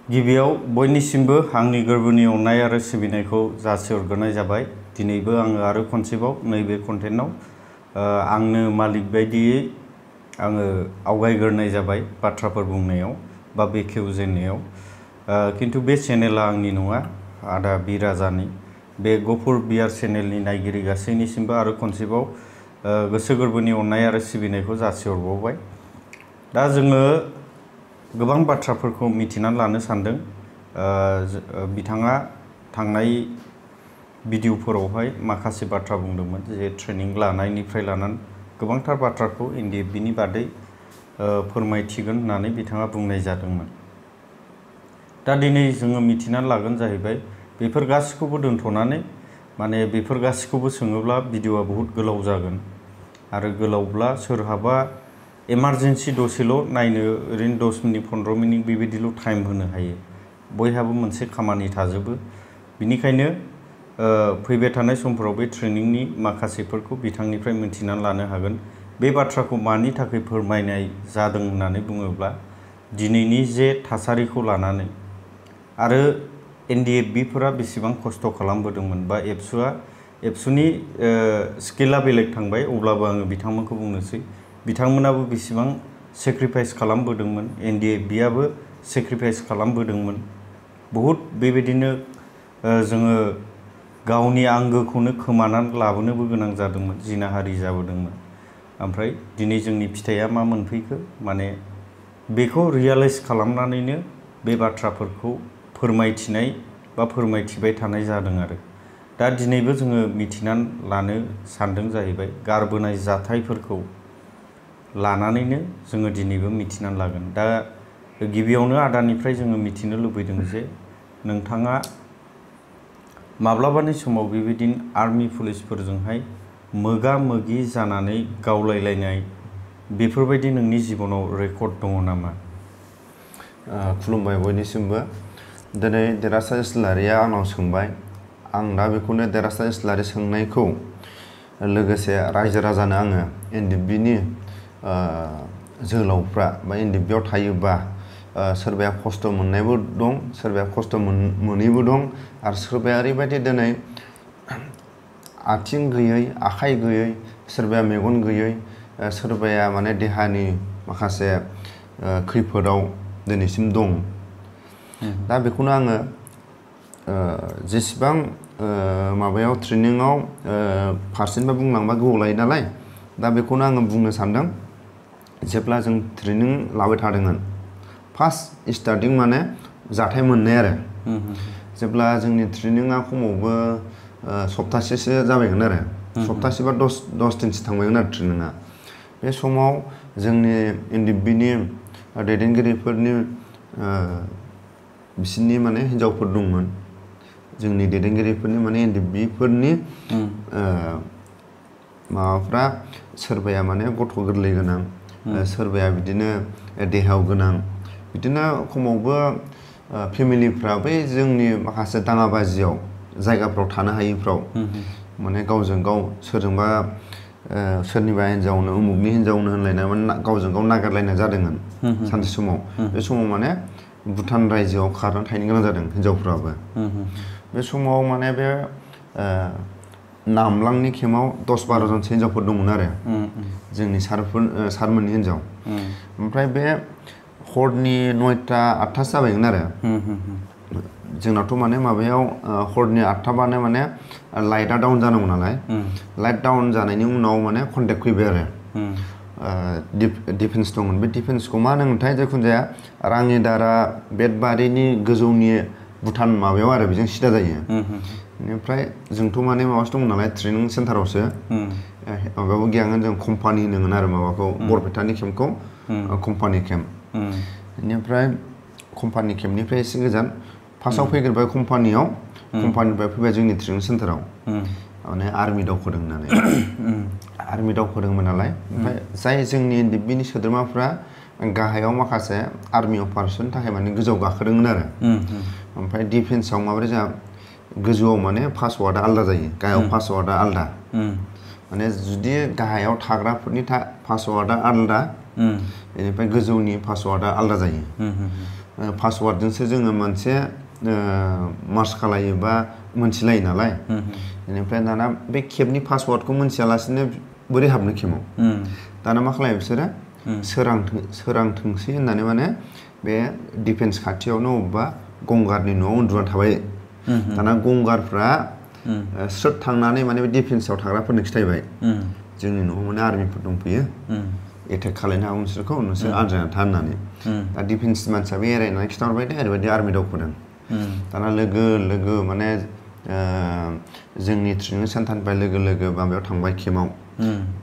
गिबियाव बयनिसिमबो आंनि गोरबोनि अननाय आरो सिबिनायखौ जासिहरग्रोनाय जाबाय। दिनैबो आङो आरो खनसेबाव नैबे कन्टेन्टआव आंनो मालिक बायदियै आङो आवगायग्रोनाय जाबाय बाथ्राफोर बुंनायाव बा बेखेवजेननायाव। खिन्थु बे चेनेला आंनि नङा, आदा बिराजानि। बे गफुर बियार चेनेलनि नायगिरि गासैनिसिमबो आरो खनसेबाव गोसो गोरबोनि अननाय आरो सिबिनायखौ जासिहरबावबाय। दा जोङो गोबां बाथ्राफोरखौ मिथिनानै लानो सानदों। बिथाङा थांनाय भिडिअफोरावहाय माखासे बाथ्रा बुंदोंमोन, जे ट्रेनिं लानायनिफ्राय लानानै गोबांथार बाथ्राखौ बिनि बादै फोरमायथिगोन होननानै बिथाङा बुंनाय जादोंमोन। दा दिनै जोङो मिथिनानै लागोन जाहैबाय बेफोर गासिखौबो दोनथ'नानै, माने बेफोर गासिखौबो सोङोब्ला भिडिअआ बहुद गोलाव जागोन आरो गोलावब्ला सोरहाबा इमारजेन्सि दसेल' नायनो ओरैनो 10 मिनिट 15 मिनिट बेबायदिल' टाइम होनो हायो। बयहाबो मोनसे खामानि थाजोबो। बिनिखायनो फैबाय थानाय समफोराव बे ट्रेनिंनि माखासेफोरखौ बिथांनिफ्राय मिथिनानै लानो हागोन। बे बाथ्राखौ मानि थाखाय फोरमायनाय जादों होननानै बुङोब्ला दिनैनि जे थासारिखौ लानानै आरो NDFBफोरा बेसेबां खस्थ' खालामबोदोंमोन, बा एबसुनि स्केला बेलेग थांबाय, अब्लाबो आङो बिथांमोनखौ बुंनोसै बिथांमोनाबो बेसेबां सेक्रिफाइस खालामबोदोंमोन, NDFBआबो सेक्रिफाइस खालामबोदोंमोन। बहुद बेबायदिनो जोङो गावनि आंगोखौनो खोमानानै लाबोनोबो गोनां जादोंमोन, जिनाहारि जाबोदोंमोन। ओमफ्राय दिनै जोंनि फिथाइया मा मोनफैखो, माने बेखौ रियेलाइज खालामनानैनो बे बाथ्राफोरखौ फोरमायथिनाय बा फोरमायथिबाय थानाय जादों आरो। दा दिनैबो जोङो मिथिनानै लानो सानदों जाहैबाय, गारबोनाय जाथायफोरखौ लानानैनो जोङो दिनैबो मिथिनानै लागोन। दा गिबियावनो आदानिफ्राय जोङो मिथिनो लुबैदों जे नोंथाङा माब्लाबानि समाव बेबायदिनो आर्मि पुलिसफोरजोंहाय मोगा मोगि जानानै गावलायलायनाय बेफोरबायदि नोंनि जिबनाव रेकर्ड दङ नामा? खुलुमबाय बयनिसिमबो। दिनै देरहासार इस्लारिया आंनाव सोंबाय, आं दा बेखौनो देरहासार इस्लारि सोंनायखौ लोगोसे रायजो राजानो आङो NDFBनि जोहोलावफ्रा बा NDFBआव थायोबा सोरबाया खस्थ' मोननायबो दं, सोरबाया खस्थ' मोनैबो दं, आरो सोरबाया ओरैबायदि दिनै आथिं गैयै, आखाइ गैयै, सोरबाया मेगन गैयै, सोरबाया माने देहानि माखासे खैफोदाव दिनैसिम दं। दा बेखौनो आङो जेसेबां माबायाव ट्रेनिङाव फारसेनिफ्राय बुंलांबा गोबाव लायो नालाय, दा बेखौनो आङो बुंनो सानदों। जेब्ला जों ट्रेनिं लाबाय थादोंमोन, फार्स्ट स्टार्टिं माने जाथाय मोननाय आरो जेब्ला जोंनि ट्रेनिङा खमावबो सप्तासेसो जाबायगोन आरो, सप्तासे बा 10 दिनसो थांबायगोन आरो ट्रेनिङा। बे समाव जोंनि NDFBनि दैदेनगिरिफोरनि बिसोरनि माने हिन्जावफोर दंमोन, जोंनि दैदेनगिरिफोरनि माने NDFBफोरनि माबाफ्रा सोरबाया माने गथ' गोरलै गोनां, सोरबाया बिदिनो देहायाव गोनां, बिदिनो खमावबो फेमिलिफ्रा बै जोंनि माखासे दाङाबाजियाव जायगाफ्राव थानो हायिफ्राव माने गावजों गाव सोरजोंबा सोरनिबा हिन्जावनो उमुगनि हिन्जावनो होनलायनाय माने गावजों गाव नागारलायनाय जादोंमोन सानसे समाव। बे समाव माने भुटान रायजोआव खारनानै थाहैनो गोनां जादों हिन्जावफ्राबो। बे समाव माने बे नामलांनि केम्पआव 10-12 जनसो हिन्जावफोर दंमोन आरो, जोंनि सारमोननि हिन्जाव। ओमफ्राय बे हरनि 9टा 8टासो जाबायगोन आरो। जोंनाथ' माने माबायाव हरनि 8टाबानो माने लाइटआ डाउन जानांगौ नालाय, लाइट डाउन जानायनि उनाव माने कन्टेक्ट फैबाय आरो डिफेन्स दंमोन। बे डिफेन्सखौ मा होनोमोनथाय, जिखुनु जाया राङिदारा बेतबारिनि गोजौनि भुटान माबायाव आरो, बेजों सिदा जायो। बेनिफ्राय जोंथ' माने माबासो दंमोन नालाय ट्रेनिं सेन्टारावसो, माबायावबो गैयामोन जों, कम्पानि होनोमोन आरो माबाखौ, बरपेटानि केम्पखौ कम्पानि केम्प। बेनिफ्राय कम्पानि केम्पनिफ्राय एसे गोजान, फार्स्टआव फैग्रोबाय कम्पानियाव, कम्पानिनिफ्राय फैबाय जोंनि ट्रेनिं सेन्टाराव, माने आर्मि दावखोदों होननानै। आर्मि दावखोदोंमोन नालाय, ओमफ्राय जाय जोंनि NDFBनि सोद्रोमाफ्रा गाहायाव माखासे आर्मि अपारेसननि थाखाय माने गोजौआव गाखोदोंमोन आरो। ओमफ्राय डिफेन्सआव माबोरै जोंहा गोजौआव माने पासवार्डआ आलादा जायो, गाहायाव पासवार्डआ आलादा। माने जुदि गाहायाव थाग्राफोरनि पासवार्डआ आलादा, बेनिफ्राय गोजौनि पासवार्डआ आलादा जायो। पासवार्डजोंसो जोङो मोनसे मार्च खालायोबा मोनथिलायो नालाय बेनिफ्राय दाना बे केबनि पासवार्डखौ मोनथियालासिनो बोरै हाबनो केमाव दाना मा खालायो बिसोरो सोरांथोंसै होननानै माने बे डिफेन्स खाथियावनो अबेबा गंगारनि न'आव उन्दुना थाबाय दाना गंगारफ्रा स्रोद थांनानै माने बे डिफेन्सआव थाग्राफोरनो खिथायबाय जोंनि न'आव माने आर्मिफोर दंफैयो एटेक खालायनो हागौ नोंसोरखौ नोंसोर आनज्रायना था होननानै दा डिफेन्सनि मानसियाबो एरायनानै खिथाहरबाय दे ओरैबायदि आर्मि दावखोदों दाना लोगो लोगो माने जोंनि ट्रेनिं सेन्टारनिफ्राय लोगो लोगो माबायाव थांबाय केमाव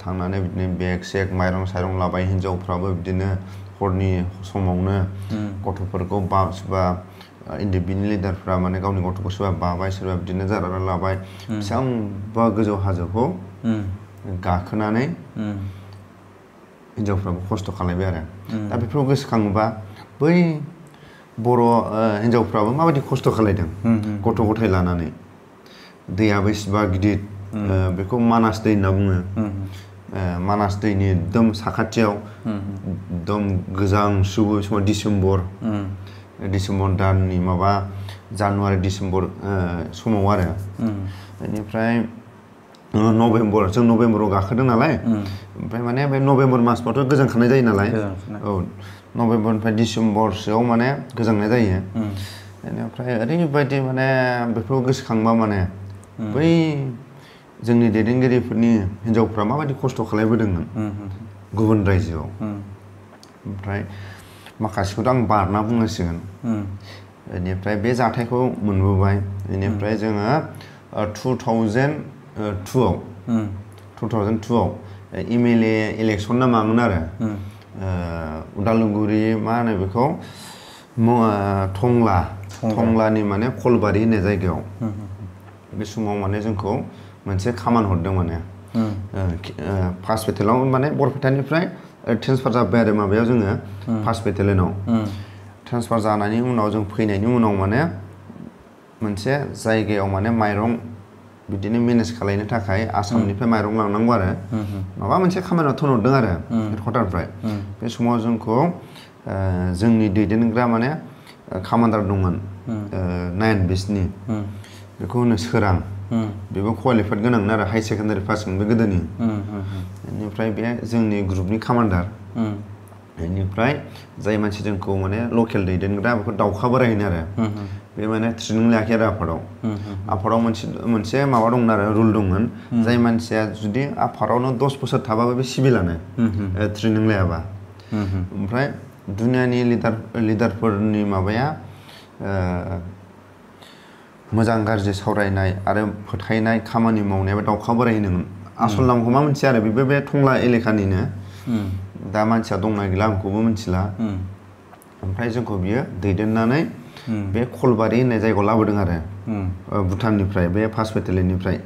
थांनानै बिदिनो बेग सेग माइरं साइरं लाबाय हिनजावफ्राबो बिदिनो हरनि समावनो गथ'फोरखौ सोरबा इन्डिपेन्डेन्ट लिडारफ्रा माने गावनि गथ'खौ सोरबा बाबाय सोरबा बिदिनो जारारा लाबाय बेसेबांबा गोजौ हाजोखौ गाखोनानै हिनजावफ्राबो खस्थ' खालायबाय आरो दा बेफोरखौ गोसोखाङोबा बै बर' हिनजावफ्राबो माबायदि खस्थ' खालायदों गथ' गथाय लानानै दैयाबो इसिबा गिदिर बेखौ मानास दै होनना बुङो मानास दैनि एकदम साखाथियाव एकदम गोजांस्रिउ समाव डिसेम्बर दाननि माबा जानुवारि डिसेम्बर समाव आरो बेनिफ्राय नभेम्बर जों नभेम्बराव गाखोदों नालाय ओमफ्राय माने बे नभेम्बर मासफ्रावथ' गोजांखानाय जायो नालाय औ नभेम्बरनिफ्राय डिसेम्बरसोआव माने गोजांनाय जायो बेनिफ्राय ओरैबायदि माने बेफोरखौ गोसोखांबा माने बै जोंनि दैदेनगिरिफोरनि हिनजावफ्रा माबायदि खस्थ' खालायबोदोंमोन गुबुन रायजोआव ओमफ्राय माखासेखौथ' आं बारना बुंनांसिगोन बेनिफ्राय बे जाथायखौ मोनबोबाय बेनिफ्राय जोङो 2002आव MLA इलेक्सन ना मामोन आरो उदालगुरि मा होनो बेखौ टंलानि माने कलबारि होननाय जायगायाव बे समाव माने जोंखौ मोनसे खामानि हरदों माने फार्स्ट बेटेलाव माने बरपेटानिफ्राय ट्रेन्सफार जाबाय आरो माबायाव जोङो फार्स्ट बेटेलेनाव ट्रेन्सफार जानायनि उनाव जों फैनायनि उनाव माने मोनसे जायगायाव माने माइरं बिदिनो मेनेज खालायनो थाखाय आसामनिफ्राय माइरं लांनांगौ आरो माबा मोनसे खामानियाव थिनहरदों आरो हेडक्वार्टारनिफ्राय बे समाव जोंखौ जोंनि दैदेनग्रा माने कामान्डार दंमोन 9 बिसनि बेखौ होनो सोरां बेबो क्वालिफाइड गोनांमोन आरो हाई सेकेन्डारि पासमोन बे गोदोनि बेनिफ्राय बे जोंनि ग्रुपनि कामान्डार बेनिफ्राय जाय मानसि जोंखौ माने लकेल दैदेनग्रा बेखौ दावखा बोरायहोनो आरो बे माने ट्रेनिं लायाखै आरो आफादाव मोनसे माबा दंमोन आरो रुल दंमोन जाय मानसिया जुदि आफादावनो 10 बोसोर थाबाबो बे सिभिलानो ट्रेनिं लायाबा ओमफ्राय दुनियानि लिडारफोरनि माबाया मोजां गाज्रि सावरायनाय आरो फोथायनाय खामानि मावनायाबो दावखा बोरायहोनोमोन आसल नामखौ मा मिथिया आरो बेबो बे टंला एलेकानिनो दा मानसिया दंना गैला आंखौबो मिथिला ओमफ्राय जोंखौ बियो दैदेननानै बे कलबारि होननाय जायगायाव लाबोदों आरो भुटाननिफ्राय बे फार्स्ट बेटेलियननिफ्राय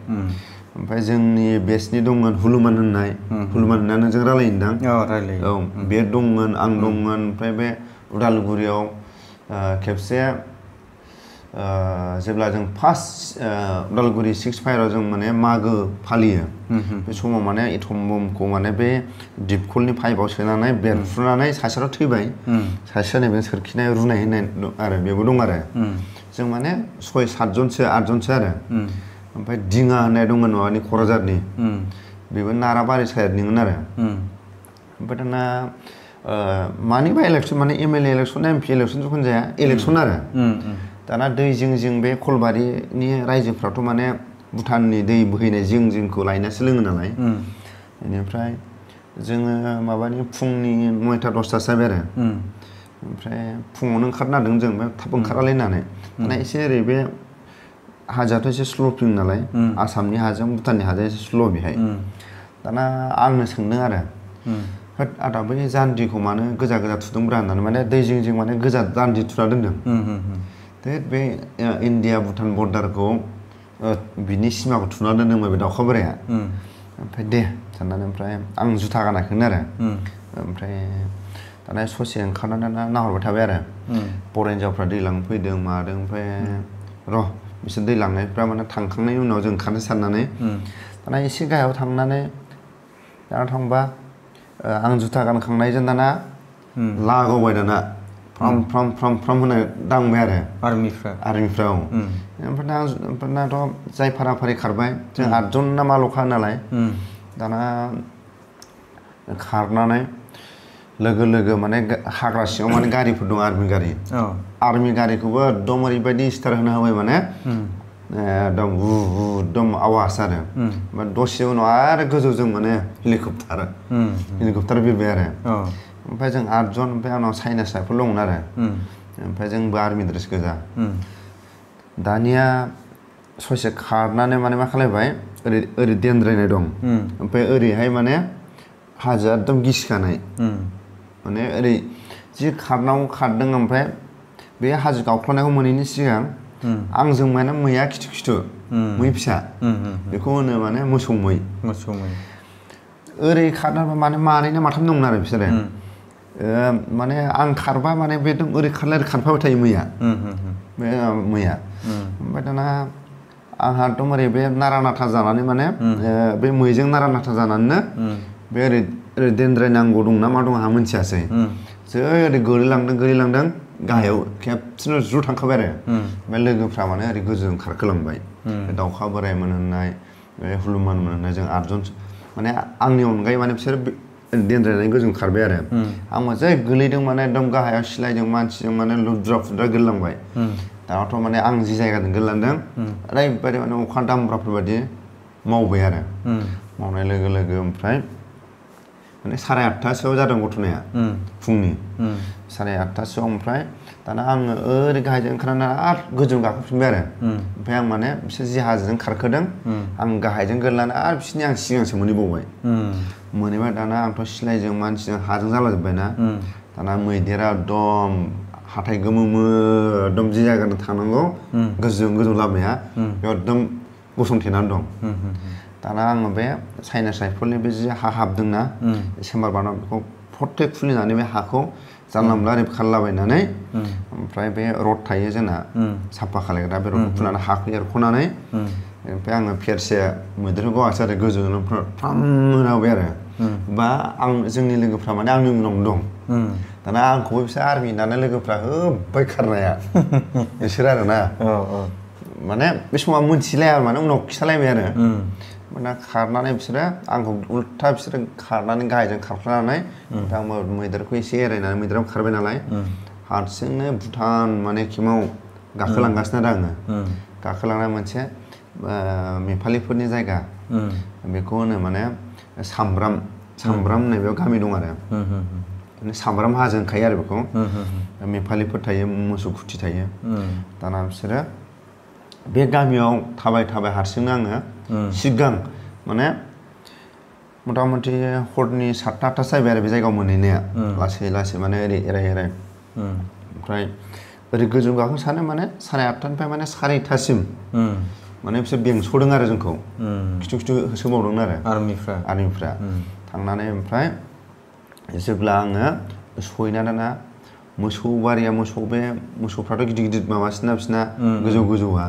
ओमफ्राय जोंनि बेसनि दंमोन हुलुमान होनना नोंजों रायलायनोदां औ बे दंमोन आं दंमोन ओमफ्राय बे उदालगुरियाव खेबसे जेब्ला जों फार्स्ट उदालगुरि 6 फायाराव जों माने मागो फालियो बे समाव माने एटम बमखौ माने बे दिपखलनि पाइपआव सोनानै बेरफ्रुनानै सासेयाथ' थैबाय सासेया नैबे सोरखिनाय रुनाय होननाय आरो बेबो दं आरो जों माने 6-7 जनसो 8 जनसो आरो ओमफ्राय दिङा होननाय दंमोन माबानि क'क्राझारनि बेबो नाराबारि साइडनिमोन आरो ओमफ्राय दाना मानिबा इलेक्सन माने MLA इलेक्सन MP इलेक्सन जिखुनु जाया इलेक्सन आरो दाना दै जिं बे कलबारिनि रायजोफ्राथ' माने भुटाननि दै बोहैनाय जिंखौ लायनासो लोङो नालाय बेनिफ्राय जोङो माबानि फुंनि 9टा 10टासो जाबाय आरो ओमफ्राय फुङावनो ओंखारनादों जों थाब ओंखारालै होननानै दाना एसे ओरै बे हाजोआथ' एसे स्ल'पिं नालाय आसामनि हाजों भुटाननि हाजोआ एसे स्ल' बेहाय दाना आंनो सोंदों आरो होद आदा बै जान्दिखौ मानो गोजा थुदोंब्रा होननानै माने दै जिं माने गोजा जान्जि थुना दोनदों बे इन्डिया भुटान बर्डारखौ बिनि सिमाखौ थुना दोनदोंमोन बे दावखा बोराया ओमफ्राय दे साननानै ओमफ्राय आं जुथा गानाखैमोन आरो ओमफ्राय दाना ससे ओंखारनानै दाना नाहरबाय थाबाय आरो बर' हिनजावफ्रा दै लांफैदों मादों ओमफ्राय र' बिसोर दै लांनायफ्रा माने थांखांनायनि उनाव जों ओंखारनो साननानै दाना एसे गाहायाव थांनानै दाना थांबा आं जुथा गानखांनायजों दाना लागावबाय दाना फ्राम होनो दांबाय आरो आर्मिफ्रा ओमफ्राय दाथ' जाय फारा-फारि खारबाय जों 8 जन ना माल'खा नालाय दाना खारनानै लोगो माने हाग्रा सिङाव माने गारिफोर दं आर्मि गारिखौबो एकदम ओरैबायदि स्टार होना होबाय माने एकदम आवाज आरो दसे उनाव आरो गोजौजों माने हेलिकप्टार बिरबाय आरो ओमफ्राय जों 8 जन ओमफ्राय आंनाव चाइनिस राइफल दंमोन आरो ओमफ्राय जोंबो आर्मि ड्रेस गोजा दानिया ससे खारनानै माने मा खालायबाय ओरै देनद्रायनाय दं ओमफ्राय ओरैहाय माने हाजोआ एकदम गिसिखानाय माने ओरै जि खारदों ओमफ्राय बे हाजो गावख्लायनायखौ मोनैनि सिगां आंजों माने मैया खिथु मै फिसा बेखौ होनो माने मोसौ मै ओरै खारनानै माने मानै ना माथाम दंमोन आरो बिसोरो माने आं खारबा माने बे ओरै खारफाबाय थायो मैया ओमफ्राय दाना आंहा एकदम ओरै बे नारा नाथा जानानै माने बे मैजों नारा नाथा जानानैनो बे ओरै देनद्रायनांगौ दं ना मा दं आंहा मिथियासै जै ओरै गोलैलांदों गाहायाव खेबसेनो ज्रु थांखाबाय आरो ओमफ्राय लोगोफ्रा माने ओरै गोजौजों खारखोलांबाय दाउखा बोराय मोनहोनाय बे हुलुमान मोनहोनाय जों 8 जन माने आंनि अनगायै माने बिसोर देनद्रायनानै गोजौजों खारबाय आरो आंबो जै गोलैदों माने एकदम गाहायाव सिलायजों मानसिजों माने लुद्रा-फुद्रा गोलैलांबाय दानाथ' माने आं जि जायगाजों गोलैलांदों ओरैबायदि माने अखा दामब्राफोर बायदि मावबाय आरो मावनाय लोगो ओमफ्राय माने 8:30सोआव जादों घटनाया फुंनि 8:30सोआव ओमफ्राय दाना आङो ओरै गाहायजों ओंखारनानै आरो गोजौआव गाखोफिनबाय आरो ओमफ्राय आं माने बिसोर जि हाजोजों खारखोदों आं गाहायजों गोलैनानै आरो बिसोरनि आं सिगांसो मोनहैबाय दाना आंथ' सिलायजों मानसिजों हाजों जालाजोब्बायना दाना मैदेरा एकदम हाथाय गोमोमो एकदम जि जायगाजों थांनांगौ गोजौ लामाया बेयाव एकदम गसंथेनानै दं दाना आङो बे चाइनिस राइफलनि बे जि हा हाबदोंना सेम्बार बानाव बेखौ फटे खुलिनानै बे हाखौ जानला मोनला ओरै खारलाबायनानै ओमफ्राय बे रड थायो जोंना साफा खालायग्रा बे रडखौ खुलिनानै हाखौ एरख'नानै ओमफ्राय आङो फेरसे मैदेरखौ गावासै आरो गोजौजों फ्राम होनांबाय आरो बा जोंनि लोगोफ्रा माने आंनि उनावनो दं दाना आंखौबो बिसोर आर्मि दाना लोगोफ्रा होब्बाय खारनाया बिसोर आरोना माने बे समाव मोनथिलाया माने उनाव खिथालायबाय आरो माने खारनानै बिसोरो आंखौ उल्था बिसोरो खारनानै गाहायजों खारख्लानानै ओमफ्राय आंबो मैदेरखौ एसे एरायनानै मैदेराव खारबाय नालाय हारसिंनो भुटान माने खेमाव गाखोलांगासिनो आरो आङो गाखोलांनाय मोनसे नेपालिफोरनि जायगा बेखौ होनो माने सामब्राम होननाय बेयाव गामि दं आरो सामब्राम हाजो होनखायो आरो बेखौ नेपालिफोर थायो मोसौ खुथि थायो दाना बिसोरो बे गामियाव थाबाय हारसिंनो आङो सिगां माने मथा मथि हरनि 7:00-8:00 जाबाय आरो बे जायगायाव मोनहैनाया लासै माने ओरै एराय ओमफ्राय ओरै गोजौ गाखोनो सानो माने 8:30निफ्राय माने 1:30सिम माने बिसोर बेंस'दों आरो जोंखौ खिथु होसोबावदों आरो आर्मिफ्रा थांनानै ओमफ्राय जेब्ला आङो सहैना दाना मोसौफ्राथ' गिदिर माबासिना बिसिना गोजौआ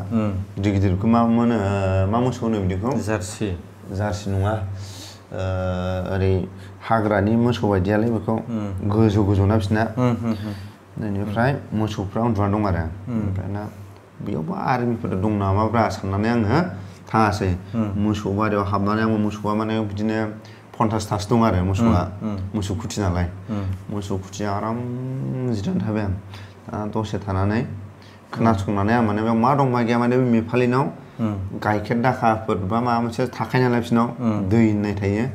गिदिरखौ मा मोसौ होनो बिदिखौ जार्सि नङा ओरै हाग्रानि मोसौ बायदियालाय बेखौ गोजौ ना बिसिना बेनिफ्राय मोसौफ्रा उन्दुना दं आरो ओमफ्राय ना बेयावबो आर्मिफोर दं नामाब्रा साननानै आङो थाङासै मोसौ बारियाव हाबनानै आङो मोसौआ माने बिदिनो 50थासो दं आरो मोसौ खुथि नालाय मोसौ खुथिया आराम जिरायनानै थाबाय आं दसे थानानै खोनासंनानै आं माने बेयाव मा दं मा गैया माने बे नेपालिनाव गाइखेर दाखाफोर बा माबा मोनसे थाखायो नालाय बिसोरनाव दै होननाय थायो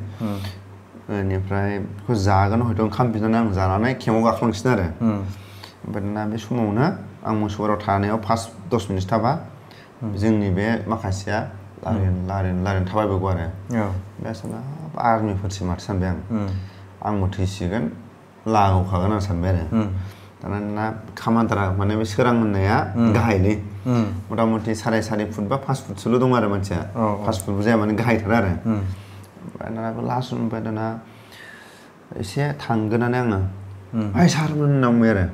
बेनिफ्राय बेखौ जागोन हयथ' ओंखाम बिनानै आं जानानै खेमाव गाखोलांसिन आरो ओमफ्राय दाना बे समावनो आं मोसौ बारियाव थानायाव 5-10 मिनिट थाबा जोंनि बे माखासेया लारिन थाबायबोगौ आरो बे साना आर्मिफोरसो माथो सानबाय आंबो थैसिगोन लागावखागोन आं सानबाय आरो दाना कामान्डारा माने बे सोरां होननाया गाहायलै मथा मथि 4.5 फुट बा 5 फुटसोल' दं आरो मानसिया 5 फुटबो जाया माने गाहायथार आरो ओमफ्राय दाना लास्ट ओमफ्राय दाना एसे थांगोनानै आङो ओइ सारमोन होनना बुंबाय आरो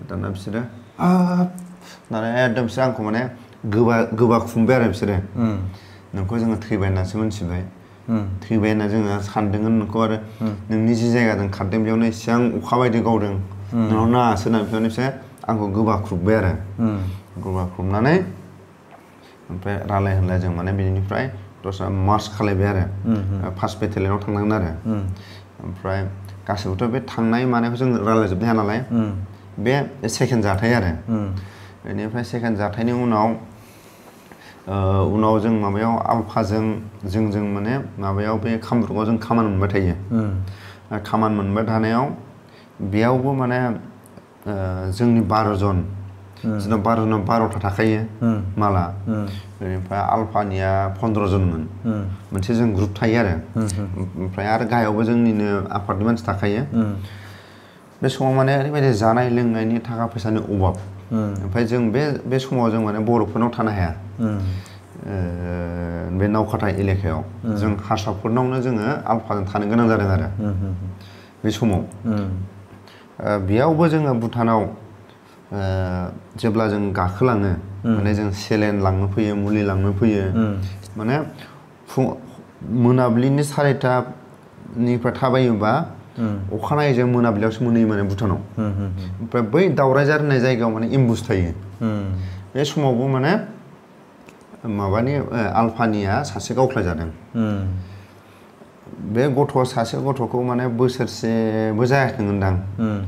दाना बिसोरो दाना एकदम बिसोर आंखौ माने गोबा खुंबाय आरो बिसोरो नोंखौ जोङो थैबाय होननासो मोनथिबाय थैबाय होनना जोङो सानदोंमोन नोंखौ आरो नोंनि जि जायगाजों खारदों बेयावनो एसेबां अखा बायदि गावदों नोंनाव नाङासो होननानै बिनिफ्राय आंखौ गोबाख्रुबबाय आरो गोबाख्रुबनानै ओमफ्राय रायलाय होनलाय जों माने बिनिफ्राय दस्रा मार्च खालायबाय आरो फार्स्ट बेटेलियनाव थांनांगोन आरो ओमफ्राय गासैबोथ' बे थांनाय मानायखौ जों रायलायजोबनो हाया नालाय बे सेकेन्ड जाथाय आरो बेनिफ्राय सेकेन्ड जाथायनि उनाव जों माबायाव आलफाजों जों माने माबायाव बे कामरुपाव जों खामानि मोनबाय थायो खामानि मोनबाय थानायाव बेयावबो माने जोंनि 12 जन जोंनाव 12ता थाखायो माला बेनिफ्राय आलफानिया 15 जनमोन मोनसे जों ग्रुप थायो आरो ओमफ्राय आरो गाहायावबो जोंनिनो आफादनि मानसि थाखायो बे समाव माने ओरैबायदि जानाय लोंनायनि थाखा फैसानि अभाब ओमफ्राय जों बे समाव जों माने बर'फोरनाव थानो हाया बे नावकाटा एलेकायाव जों हारसाफोरनावनो जोङो आलफाजों थानो गोनां जादों आरो बे समाव बेयावबो जोङो भुटानाव जेब्ला जों गाखोलाङो माने जों सेलेन लांनो फैयो मुलि लांनो फैयो माने मोनाबिलिनि 4:30निफ्राय थाबायोबा अखानायै जों मोनाबिलियावसो मोनहैयो माने भुटानाव ओमफ्राय बै दावरायझार होननाय जायगायाव माने एम्बुस थायो बे समावबो माने माबानि आलफानिया सासे गावख्लायजादों बे सासे गथ'खौ माने बोसोरसेबो जायाखैमोनदां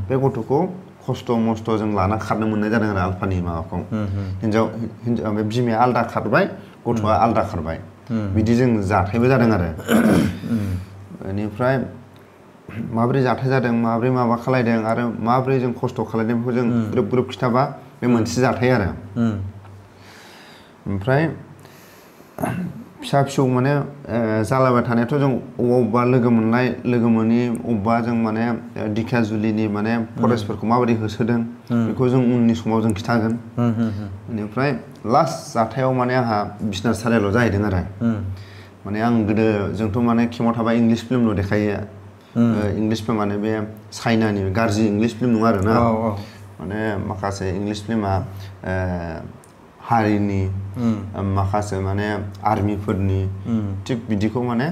बे गथ'खौ खस्थ' मस्थ' जों लाना खारनो मोननाय जादों आरो आलफानि माबाखौ हिनजाव बे बिमाया आलदा खारबाय गथ'आ आलदा खारबाय बिदि जों जाथायबो जादों आरो बेनिफ्राय माब्रै जाथाय जादों माब्रै माबा खालायदों आरो माब्रै जों खस्थ' खालायदों बेखौ जों ग्रोब खिथाबा बे मोनसे जाथाय आरो ओमफ्राय फिसा फिसौ माने जालाबाय थानायाथ' जों अबेबा लोगो मोननाय लोगो मोनि अबेबा जों माने दिखाजुलिनि माने फरेस्टफोरखौ माबायदि होसोदों बेखौ जों उननि समाव जों खिथागोन बेनिफ्राय लास्ट जाथायाव माने आंहा बिसनाथ सारियालियाव जाहैदों आरो माने आं गोदो जोंथ' माने केमाव थाबा इंलिस फिल्मल' देखायो इंलिस फिल्म माने बे चाइनानि गाज्रि इंलिस फिल्म नङा आरोना माने माखासे इंलिस फिल्मा हारिनि माखासे माने आर्मिफोरनि थिग बिदिखौ माने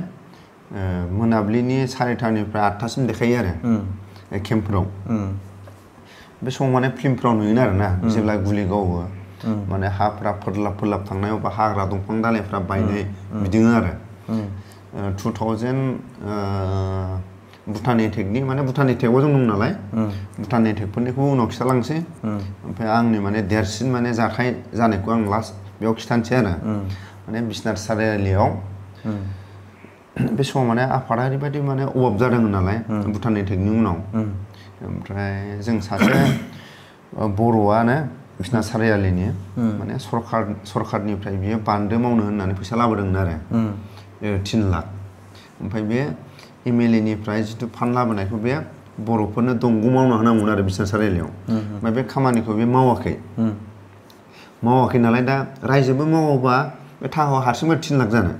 मोनाबिलिनि 4:30निफ्राय 8:00सिम देखायो आरो केम्पफोराव बे समाव माने फिल्मफ्राव नुयोन आरोना जेब्ला गुलि गावो माने हाफ्रा फोरलाब थांनायाव बा हाग्रा दंफां दालाइफ्रा बायनाय बिदिनो आरो 2000 भुटान एटेकनि माने भुटान एटेकआव जों दं नालाय भुटान एटेकफोरनिखौ उनाव खिथालांसै ओमफ्राय आंनि माने देरसिन माने जाथाय जानायखौ आं लास्ट बेयाव खिथानोसै आरो माने बिसनाथ सारियालियाव बे समाव माने आफादा ओरैबायदि माने अभाब जादोंमोन नालाय भुटान एटेकनि उनाव ओमफ्राय जों सासे बर'आनो बिसनाथ सारियालिनि माने सरखारनिफ्राय बियो बान्दो मावनो होननानै फैसा लाबोदोंमोन आरो 3 लाख ओमफ्राय बे MLA निफ्राय जिथु फान्ड लाबोनायखौ बे बर'फोरनो दंग' मावना होनांगौमोन आरो बिसनाथ सारियालियाव ओमफ्राय बे खामानिखौ बे मावाखै नालाय दा रायजोबो मावोबा बे थाखाखौ हारसिंबो 3 लाख जानो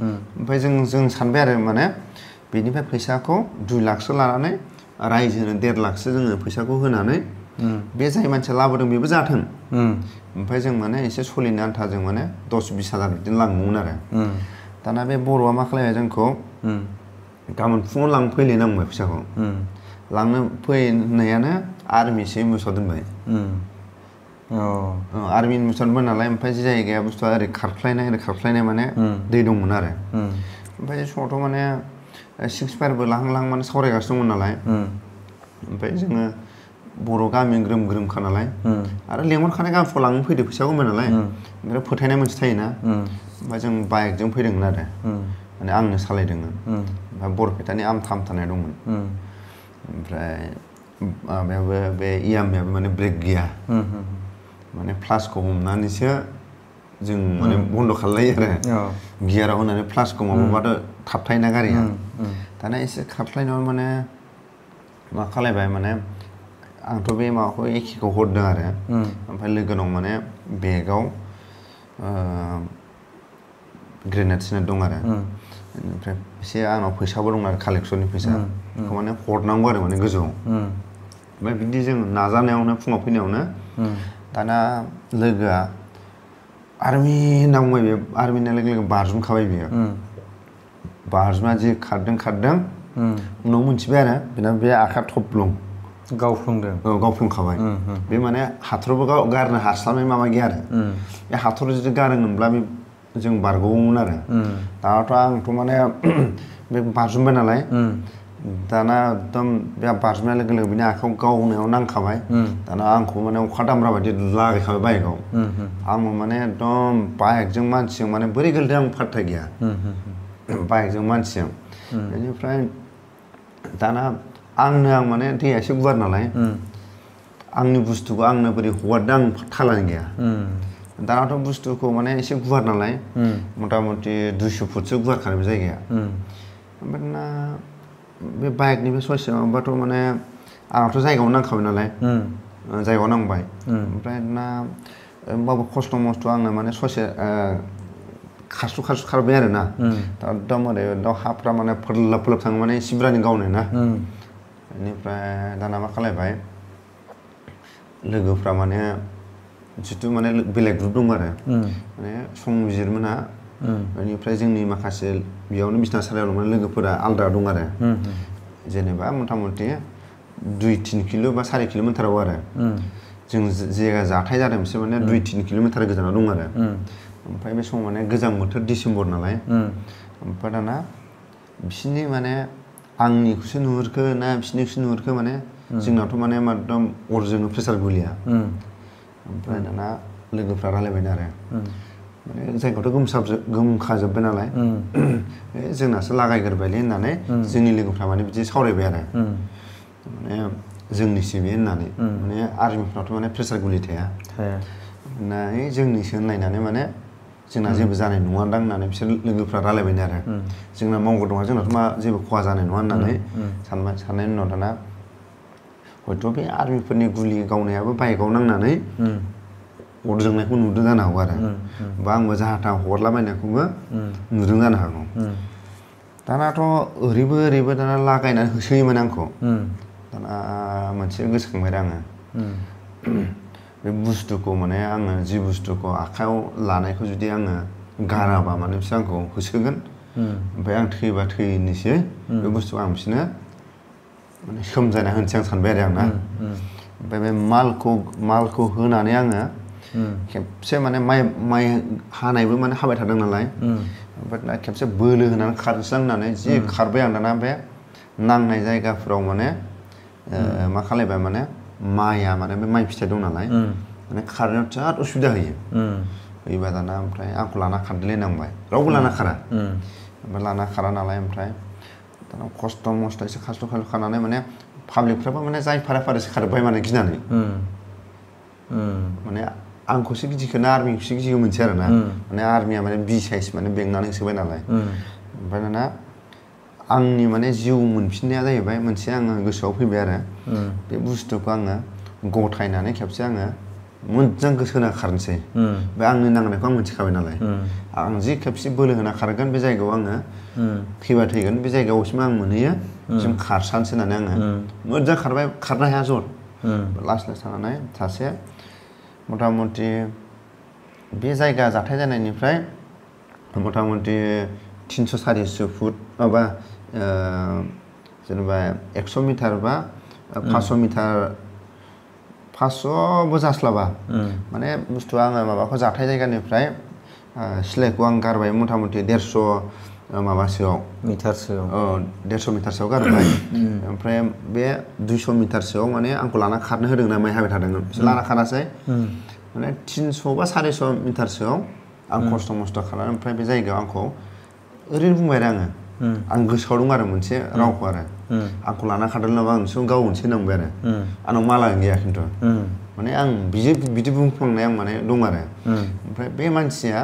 ओमफ्राय जों सानबाय आरो माने बेनिफ्राय फैसाखौ 2 लाखसो लानानै रायजोनो 1.5 लाखसो जोङो फैसाखौ होनानै बे जाय मानसिया लाबोदों बेबो जाथों ओमफ्राय जों माने एसे सलिनो आन्था जों माने 10-20 हाजार बिदिनो लांगौमोन आरो दाना बे बर'आ मा खालामबाय जोंखौ गाबोन फुङाव लांफैलाय नांबाय फैसाखौ लांनो फैनायानो आर्मिसो एम्बुसाव दोनबाय आर्मि एम्बुसाव दोनबाय नालाय ओमफ्राय जे जायगाया बुस्थुआ ओरै खारख्लायनाय माने दै दंमोन आरो ओमफ्राय बे समावथ' माने 6 फायारबो लाहां माने सावरायगासिनो दंमोन नालाय ओमफ्राय जोङो बर' गामि ग्रोम-ग्रोमखा नालाय आरो लेंहरखानाय गामिफ्राव लांनो फैदो फैसाखौ होनबाय नालाय ओमफ्राय फोथायनाय मोनसे थायोना ओमफ्राय जों बाइकजों फैदोंमोन आरो माने आंनो सालायदोंमोन ओमफ्राय बरपेटानि आमथा दंमोन ओमफ्राय माबायाबो बे इयामायाबो माने ब्रेक गैया माने फ्लासखौ हमनानैसो जों माने बन्द' खालायो आरो गियाराव होनानै फ्लासखौ माबाबाथ' थाबथायोना गारिया दाना एसे खारख्लायनायाव माने मा खालायबाय माने आंथ' बे माबाखौ एखेखौ हरदों आरो ओमफ्राय लोगोनाव माने बेगाव ग्रेनेड सेनेड दं आरो ओमफ्राय एसे आंनाव फैसाबो दं आरो कालेक्सननि फैसा बेखौ माने हरनांगौ आरो माने गोजौआव ओमफ्राय बिदि जों नाजानायावनो फुङाव फैनायावनो दाना लोगोआ आर्मि होनना बुंबाय बेयो आर्मि होननाय लोगो बारजुमखाबाय बियो बारजुमना जि खारदों उनाव मोनथिबाय आरो बेना बे आखाया थब्लं गावफ्लंखाबाय बे माने हाथरबो गारनो हास्लाबनाय माबा गैया आरो बे हाथर जुदि गारोमोनब्ला बे जों बारग'गौमोन आरो दानाथ' आंथ' माने बे बारजुमबाय नालाय दाना एकदम बे बारजुमनाय लोगो लोगो बिनि आखायाव गावनायाव नांखाबाय दाना आंखौ माने अखा दामब्रा बायदि लागायखाबाय बाइकआव आंबो माने एकदम बाइकजों मानसिजों माने बोरै गोलैदों आं फात्ता गैया बाइकजों मानसिजों बेनिफ्राय दाना आं माने दैया एसे गुवार नालाय आंनि बुस्थुखौ आंनो बोरै हगारदों आं थालानो गैया दानाथ' बुस्थुखौ माने एसे गुवार नालाय मथा मथि 200 फुटसो गुवारखानाय बे जायगाया ओमफ्राय दाना बे बाइकनि बे ससे माबाबाथ' माने आंहाथ' जायगायावनो नांखाबाय नालाय जायगायाव नांबाय ओमफ्राय दाना होमबाबो खस्थ' मस्थ' आङो माने ससे खारसु खारबाय आरो ना एकदम ओरै हाफ्रा माने फोरलाब थाङो माने सिब्रानि गावनाय ना बेनिफ्राय दाना मा खालायबाय लोगोफ्रा माने जिथु माने बेलेग ग्रुप दं आरो माने संबिजिरमोनहा बेनिफ्राय जोंनि माखासे बेयावनो बिसना सारायाव माने लोगोफोरा आलदा दं आरो जेनेबा मथा मथि 2-3 किल' बा 4 किल'मिटाराव आरो जों जायगा जाथाय जादों बिसोर माने 2-3 किल'मिटार गोजानाव दं आरो ओमफ्राय बे समाव माने गोजां बोथोर डिसेम्बर नालाय ओमफ्राय दाना बिसोरनि माने आंनिखौसो नुहुरखो ना बिसोरनिखौसो नुहुरखो माने जोंनाथ' माने एकदम अरजोंनो प्रेसार गुलिया ओमफ्राय दाना लोगोफ्रा रायलायबाय आरो माने जायगायावथ' गोमखाजोब्बाय नालाय जोंनासो लागायग्रोबायलै होननानै जोंनि लोगोफ्रा माने बिदि सावरायबाय आरो माने जोंनिसो बे होननानै माने आर्मिफ्रावथ' माने प्रेसार गुलि थाया होननानै जोंनिसो होनलायनानै माने जोंना जेबो जानाय नङादां होननानै बिसोर लोगोफ्रा रायलायबाय आरो जोंना मावग्रा दङ जोंनाथ' मा जेबो खहा जानाय नङा होननानै साननायनि उनाव दाना हयथ' बे आर्मिफोरनि गुलि गावनायाबो बाइकआव नांनानै अर जोंनायखौ नुदों जानो हागौ आरो बा आंबो जाहा थाहा हरलाबायनायखौबो नुदों जानो हागौ दानाथ' ओरैबो दाना लागायनानै होसोयोमोन आंखौ दाना मोनसे गोसोखांबाय आङो बे बुस्थुखौ माने आङो जि बुस्थुखौ आखायाव लानायखौ जुदि आङो गाराबा माने बिसोर आंखौ होसोगोन ओमफ्राय आं थैबा थैनोसै बे बुस्थुखौ आं बिसोरनो माने सोमजाना होनोसै आं सानबाय आरो आंना ओमफ्राय बे मालखौ होनानै आङो खेबसे माने माइ हानायबो माने हाबाय थादों नालाय ओमफ्राय दा खेबसे बोलो होनानै खारनोसै होननानै जि खारबाय आं दाना बे नांनाय जायगाफोराव माने मा खालायबाय माने माइया माने बे माइ फिथाइ दं नालाय माने खारनायाव बिराद उसुबिदा होयोबा दाना ओमफ्राय आंखौ लाना खारदेलायनांबाय रावबो लाना खारा ओमफ्राय लाना खारा नालाय ओमफ्राय दाना खस्थ' मस्थ' एसे खारस्ल' खारनानै माने पाब्लिकफ्राबो माने जाय फारासो खारबाय माने गिनानै माने आंखौसो गिदिखो ना आर्मिखौसो गिदिखो मोनसै आरो ना माने आर्मिया माने बि साइज माने बेंनानै होसोबाय नालाय ओमफ्राय दाना आंनि माने जिउ मोनफिननाया जाहैबाय मोनसे आङो गोसोआव फैबाय आरो बे बुस्थुखौ आङो गथायनानै खेबसे आङो मोजां गोसो होना खारनोसै बे आंनि नांनायखौ आं मिथिखाबाय नालाय आं जि खेबसे बोलो होना खारगोन बे जायगायाव आङो थैबा थैगोन बे जायगायावसिम आं मोनहैयो जों खारसानसै होननानै आङो मोजां खारबाय खारनो हाया जर लासै थानानै सासे मथा मथि बे जायगा जाथाय जानायनिफ्राय मथा मथि 300-400 फुट माबा जेनेबा 100 मिटार बा 500 मिटार 500बो जास्लाबा माने बुस्थुआ आङो माबाखौ जाथाय जायगानिफ्राय सिलाइखौ आं गारबाय मथा मथि 150 माबासोआव 150 मिटारसोआव गारबाय ओमफ्राय बे 200 मिटारसोआव माने आंखौ लाना खारनो होदोंना माइ हाबाय थादोंमोन बिसोर लाना खारासै माने 300 बा 400 मिटारसोआव आं खस्थ' मस्थ' खालामनानै ओमफ्राय बे जायगायाव आंखौ ओरैनो बुंबाय आरो आं गोसोआव दं आरो मोनसे रावखौ आरो आंखौ लाना खारदोंब्ला आं नोंसोरखौ गावनोसै होननांबाय आरो आंनाव मालानो गैया खिन्थु माने आं बिदि बुंफ्लांनाय आं माने दं आरो ओमफ्राय बे मानसिया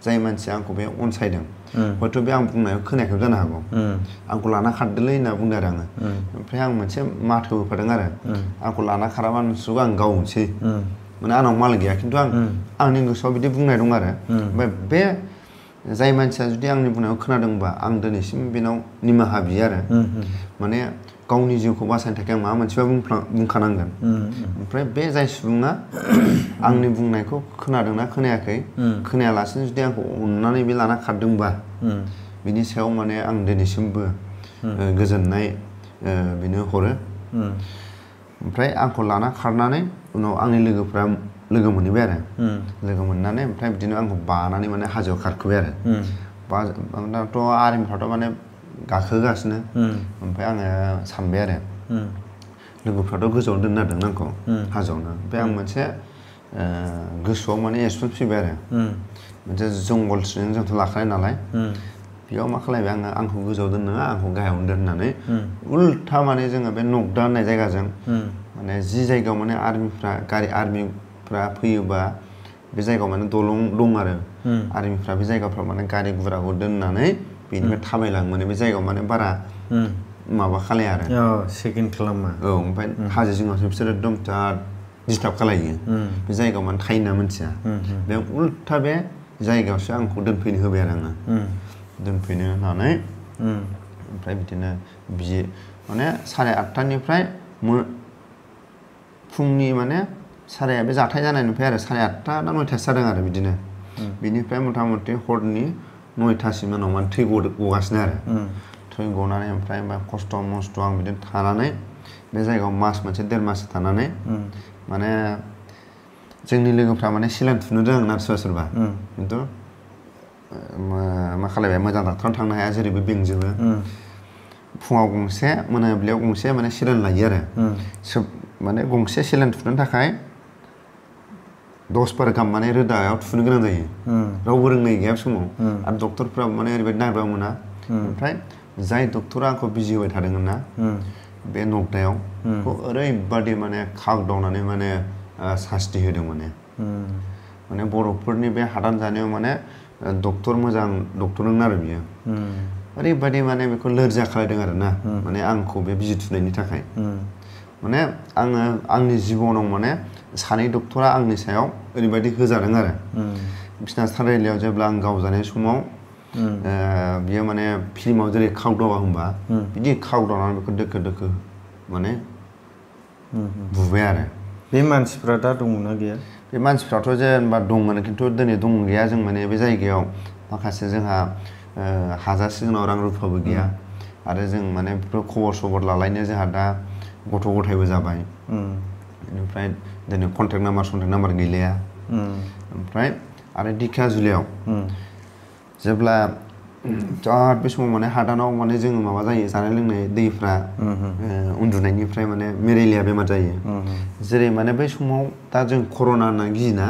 जाय मानसिया आंखौ बे अनसायदों हयथ' बे आं बुंनायखौ खोनायाखैबो जानो हागौ आंखौ लाना खारदोलै होनना बुंदों आरो आङो ओमफ्राय आं मोनसे माथो होफादों आरो आंखौ लाना खाराबा नोंसोरखौ आं गावनोसै माने आंनाव माल गैया खिन्थु आंनि गोसोआव बिदि बुंनाय दं आरो ओमफ्राय बे जाय मानसिया जुदि आंनि बुंनायखौ खोनादोंबा आं दिनैसिम बेनाव निमाहा बियो आरो माने गावनि जिउखौ बासायनो थाखाय आं माबा मोनसेबा बुंखानांगोन ओमफ्राय बे जाय सुबुङा आंनि बुंनायखौ खोनादोंना खोनायाखै खोनायालासिनो जुदि आंखौ अननानै बे लाना खारदोंबा बिनि सायाव माने आं दिनैसिमबो गोजोननाय बेनो हरो ओमफ्राय आंखौ लाना खारनानै उनाव आंनि लोगोफ्रा लोगो मोनहैबाय आरो लोगो मोननानै ओमफ्राय बिदिनो आंखौ बानानै माने हाजोआव खारखोबाय आरो दाथ' आर्मिफ्राथ' माने गाखोगासिनो ओमफ्राय आङो सानबाय आरो लोगोफ्राथ' गोजौआव दोननो नागिरदों आंखौ हाजोआवनो ओमफ्राय आं मोनसे गोसोआव माने एक्सपिरियेन्स फैबाय आरो मोनसे जंगल ट्रेनिं जोंथ' लाखानाय नालाय बेयाव मा खालायबाय आंखौ गोजौआव दोननाङा आंखौ गाहायावनो दोननानै उल्था माने जोङो बे नगदा होननाय जायगाजों माने जि जायगायाव माने आर्मिफ्रा फैयोबा बे जायगायाव माने दलं दं आरो आर्मिफ्रा बे जायगाफ्राव माने गारि गुराखौ दोननानै बेनिफ्राय थाबायलाङो माने बे जायगायाव माने बारा माबा खालाया आरो सेकेन्ड खालामा औ ओमफ्राय हाजो जिङावसो बिसोरो एकदम बिराद डिस्टार्ब खालायो बे जायगायाव माने थायो होनना मिथिया बे उल्था बे जायगायावसो आंखौ दोनफैनो होबाय आरो आङो दोनफैनो होनानै ओमफ्राय बिदिनो माने 8:30निफ्राय फुंनि माने बे जाथाय जानायनिफ्राय आरो 8:30 ना 9:00 जादों आरो बिदिनो बिनिफ्राय मथा मथि हरनि 9:00सिम उनाव माने थै गगासिनो आरो थै गनानै ओमफ्राय खस्थ' मस्थ' आं बिदिनो थानानै बे जायगायाव मास मोनसे 1.5 मास थानानै माने जोंनि लोगोफ्रा माने सिलाइन थुनो रोङो ना सोरबा खिन्थु मा खालायबाय मोजां डाक्टारनाव थांनो हाया जेरैबो बेंजोबो फुङाव गंसे मोनाबिलियाव गंसे माने सिलाइन लायो आरो माने गंसे सिलाइन थुनो थाखाय 10 बार गाहाम माने रोदायाव थुनो गोनां जायो रावबो रोंनाय गैया समाव आरो डक्टरफ्रा माने ओरैबायदि नायबा मोना ओमफ्राय जाय डक्टरा आंखौ बिजि होबाय थादोंमोन ना बे नगदायाव ओरैबादि माने खागदावनानै माने सास्ति होदों माने बर'फोरनि बे हादान जानायाव माने डक्टर मोजां डक्टरमोन आरो बियो ओरैबादि माने बेखौ लोरजा खालायदों आरो ना माने आंखौ बे बिजि थुनायनि थाखाय माने आंनि जिबनाव माने सानै डक्टरा आंनि सायाव ओरैबायदि होजादों आरो बिसना सारिआलियाव जेब्ला आं गावजानाय समाव बियो माने फिल्माव जेरै खावदावा होनबा बिदि खावदावनानै बेखौ दोखो दोखो माने बुबाय आरो बे मानसिफ्रा दा दंना गैया बे मानसिफ्राथ' जेनेबा दंमोन खिन्थु दिनै दं गैया जों माने बे जायगायाव माखासे जोंहा हाजासे जोंनाव रां रुफाबो गैया आरो जों माने बेफोर खबर सबर लालायनो जोंहा दा गथ' गथायबो जाबाय बेनिफ्राय दिनै कन्टेक्ट नाम्बार गैलाया ओमफ्राय आरो दिखियाजुलियाव जेब्ला बे समाव माने हादानाव माने जोङो माबा जायो जानाय लोंनाय दैफ्रा उन्दुनायनिफ्राय माने मेलेरिया बेमार जायो जेरै माने बै समाव दा जों कर'ना होनना गियोना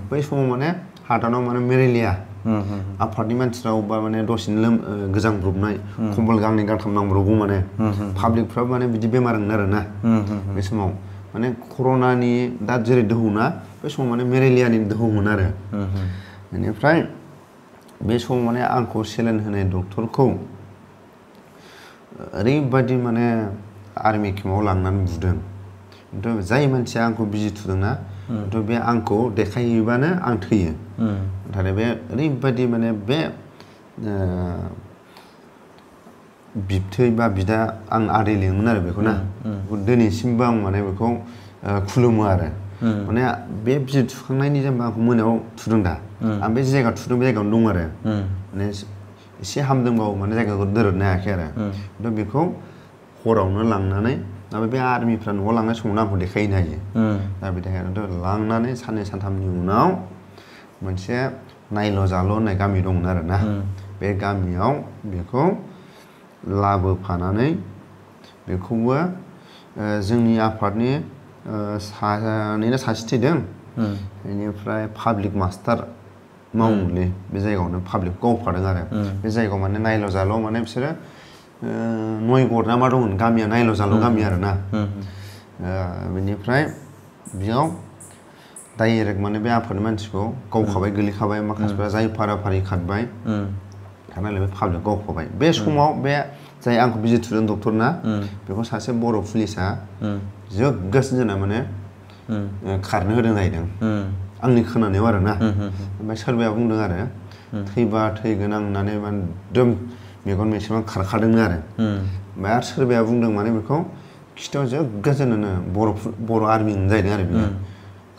बै समाव माने हादानाव माने मेलेरिया आफादनि मानसिफ्रा अबेबा माने दसेनो गोजांब्रबनाय कम्बल गांनै गांथाम नांब्रबगौ माने पाब्लिकफ्राबो माने बिदि बेमार होनो आरोना बे समाव माने कर'नानि दा जेरै दोहौना बे समाव माने मेलेरियानि दोहौमोन आरो बेनिफ्राय बे समाव माने आंखौ सेलेन होनाय डक्टरखौ ओरैबायदि माने आर्मि केम्पआव लांनानै बुदों खिन्थु जाय मानसिया आंखौ बिजि थुदोंना खिन्थु बे आंखौ देखायहैबानो आं थैयो नाथाय बे ओरैबायदि माने बे बिबथै बा बिदा आं आदै लिङोमोन आरो बेखौ ना दिनैसिमबो आं माने बेखौ खुलुमो आरो माने बे बिजि थुखांनायनि जेनेबा आंखौ मोनायाव थुदों दा आं बे जायगायाव थुदों बे जायगायावनो दं आरो माने एसे हामदोंबाबो माने जायगाखौ दोरोदनो हायाखै आरो खिन्थु बेखौ हरावनो लांनानै दा बे आर्मिफ्रा न'आव लांनाय समावनो आंखौ देखायहैनो हायो दा बे देखायनानैथ' लांनानै 2-3 उनाव मोनसे नायल' जाल' होननाय गामि दंमोन आरो ना बे गामियाव बेखौ लाबोफानानै बेखौबो जोंनि आफादनि सासे थैदों बेनिफ्राय पाब्लिक मास्टार मावोमोनलै बे जायगायावनो पाब्लिक गावफादों आरो बे जायगायाव माने नायल' जाल' माने बिसोरो नयगड़ ना मा दंमोन गामिया नायल' जाल' गामि आरो ना बेनिफ्राय बेयाव डाइरेक्ट माने बे आफादनि मानसिखौ गावखाबाय गोलैखाबाय माखासेफ्रा जाय फाराफारि खारबाय थानानै बे पाब्लिक गावखाबाय बे समाव बे जाय आंखौ बिजि थुदों डक्टरना बेखौ सासे बर' पुलिसा जोगगासिनो जोंना माने खारनो होदों जाहैदों आंनि खोनानायाव आरो ना ओमफ्राय सोरबाया बुंदों आरो थैबा थैगोन आं होननानै एकदम मेगन मेसेबां खारखादोंनो आरो ओमफ्राय आरो सोरबाया बुंदों माने बेखौ खिथायाव जोगगाजोंनो बर' आर्मि जाहैदों आरो बियो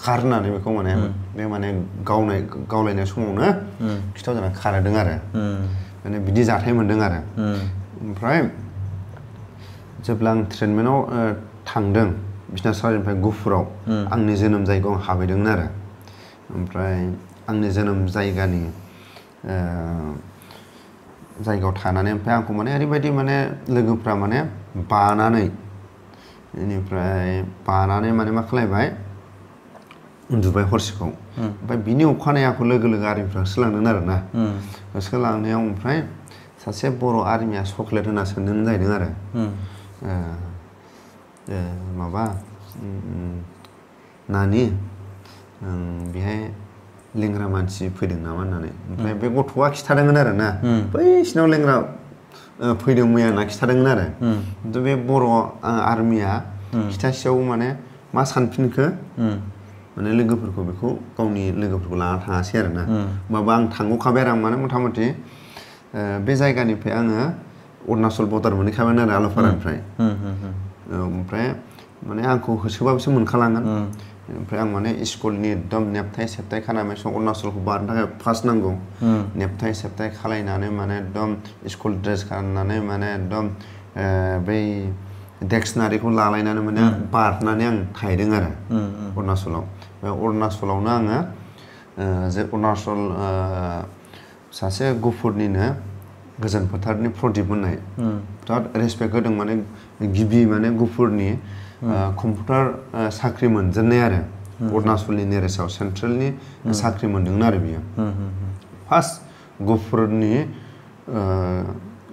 खार होननानै बेखौ माने बे माने गावलायनाय समावनो खिथायाव जोंना खारहोदों आरो माने बिदि जाथाय मोनदों आरो ओमफ्राय जेब्ला आं ट्रिटमेन्टआव थांदों बिसनासारिनिफ्राय गुफुराव आंनि जोनोम जायगायाव आं हाबहैदोंमोन आरो ओमफ्राय आंनि जोनोम जायगानि जायगायाव थानानै ओमफ्राय आंखौ माने ओरैबायदि माने लोगोफ्रा माने बानानै बेनिफ्राय बानानै माने मा खालायबाय उन्दुबाय हरसेखौ ओमफ्राय बिनि अखानायै आंखौ लोगो लोगो आर्मिफ्रा होसोलांदों आरो ना होसोलांनायाव ओमफ्राय सासे बर' आर्मिया चक्लेट होना सोंदों जाहैदों आरो माबा नानि बेहाय लेंग्रा मानसि फैदों नामा होननानै ओमफ्राय बे गथ'आ खिथादोंमोन आरो ना बैसिनाव लेंग्रा फैदों मैया होनना खिथादोंमोन आरो खिन्थु बे बर' आर्मिया खिथासेयाव माने मा सानफिनखो माने लोगोफोरखौ बेखौ गावनि लोगोफोरखौ लाना थाङासै आरो ना होमबाबो आं थांग'खाबाय आरो आं माने मथा मथि बे जायगानिफ्राय आङो अरुणाचल बर्डार मोनहैखाबाय आरो आलुफारानिफ्राय ओमफ्राय माने आंखौ होसोबाबोसो मोनखालांगोन ओमफ्राय आं माने स्कुलनि एकदम नेबथाय सेबथाय खालामनाय समाव अरुणाचलखौ बारनो थाखाय फार्स्ट नांगौ नेबथाय सेबथाय खालायनानै माने एकदम स्कुल ड्रेस गाननानै माने एकदम बै डिक्सनारिखौ लालायनानै माने बारनानै आं थाहैदों आरो अरुणाचलाव बे अरुणाचलावनो आङो जे अरुणाचल सासे गुफुरनिनो गोजोन फोथारनि प्रदीप होननाय बिराद रेसपेक्ट होदों माने गिबि माने गुफुरनि कम्पिउटार साख्रि मोनजेननाय आरो अरुणाचलनि नेरेसाव सेन्ट्रेलनि साख्रि मोनदोंमोन आरो बियो फार्स्ट गुफुरनि